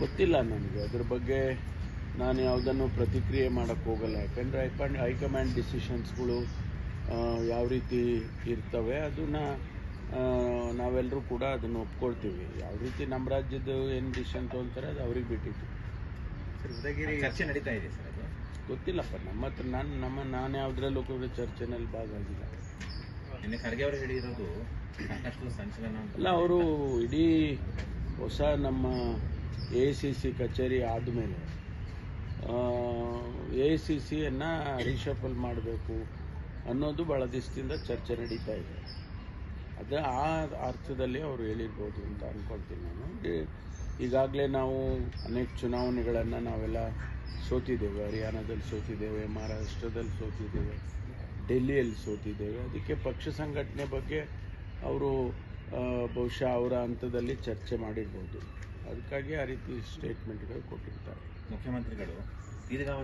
ಗೊತ್ತಿಲ್ಲ ನನಗೆ ಅದ್ರ ಬಗ್ಗೆ. ನಾನು ಯಾವುದನ್ನು ಪ್ರತಿಕ್ರಿಯೆ ಮಾಡೋಕ್ಕೆ ಹೋಗಲ್ಲ. ಯಾಕಂದರೆ ಹೈಕಮಾಂಡ್ ಡಿಸಿಷನ್ಸ್ಗಳು ಯಾವ ರೀತಿ ಇರ್ತವೆ ಅದನ್ನು ನಾವೆಲ್ಲರೂ ಕೂಡ ಅದನ್ನು ಒಪ್ಕೊಳ್ತೀವಿ. ಯಾವ ರೀತಿ ನಮ್ಮ ರಾಜ್ಯದ ಏನು ಡಿಸಿಷನ್ ತೊಗೊಳ್ತಾರೆ ಅದು ಅವ್ರಿಗೆ ಬಿಟ್ಟಿದ್ದು. ಸರ್, ಉದಯಗಿರಿ ಚರ್ಚೆ ನಡೀತಾ ಇದೆ ಸರ್, ಅದು ಗೊತ್ತಿಲ್ಲಪ್ಪ ನಮ್ಮ ಹತ್ರ. ನಾನು ಯಾವುದ್ರಲ್ಲೂ ಕೂಡ ಚರ್ಚೆನಲ್ಲಿ ಭಾಗವಾಗಿಲ್ಲ. ನಿನ್ನೆ ಖರ್ಗೆ ಅವರು ಹೇಳಿರೋದು ಸಾಕಷ್ಟು ಸಂಚಲನ ಅಲ್ಲ, ಅವರು ಇಡೀ ಹೊಸ ನಮ್ಮ AICC ಕಚೇರಿ ಆದಮೇಲೆ AICCಯನ್ನು ರಿಶಫಲ್ ಮಾಡಬೇಕು ಅನ್ನೋದು ಭಾಳ ದಿವಸದಿಂದ ಚರ್ಚೆ ನಡೀತಾ ಇದೆ. ಅದು ಆ ಅರ್ಥದಲ್ಲಿ ಅವರು ಹೇಳಿರ್ಬೋದು ಅಂತ ಅಂದ್ಕೊಳ್ತೀನಿ ನಾನು. ಈಗಾಗಲೇ ನಾವು ಅನೇಕ ಚುನಾವಣೆಗಳನ್ನು ನಾವೆಲ್ಲ ಸೋತಿದ್ದೇವೆ. ಹರಿಯಾಣದಲ್ಲಿ ಸೋತಿದ್ದೇವೆ, ಮಹಾರಾಷ್ಟ್ರದಲ್ಲಿ ಸೋತಿದ್ದೇವೆ, ಡೆಲ್ಲಿಯಲ್ಲಿ ಸೋತಿದ್ದೇವೆ. ಅದಕ್ಕೆ ಪಕ್ಷ ಸಂಘಟನೆ ಬಗ್ಗೆ ಅವರು ಬಹುಶಃ ಅವರ ಹಂತದಲ್ಲಿ ಚರ್ಚೆ ಮಾಡಿರ್ಬೋದು. ಅದಕ್ಕಾಗಿ ಆ ರೀತಿ ಸ್ಟೇಟ್ಮೆಂಟ್ಗಳು ಕೊಟ್ಟಿರ್ತಾರೆ. ಮುಖ್ಯಮಂತ್ರಿಗಳು ದೀರ್ಘಾವಧಿ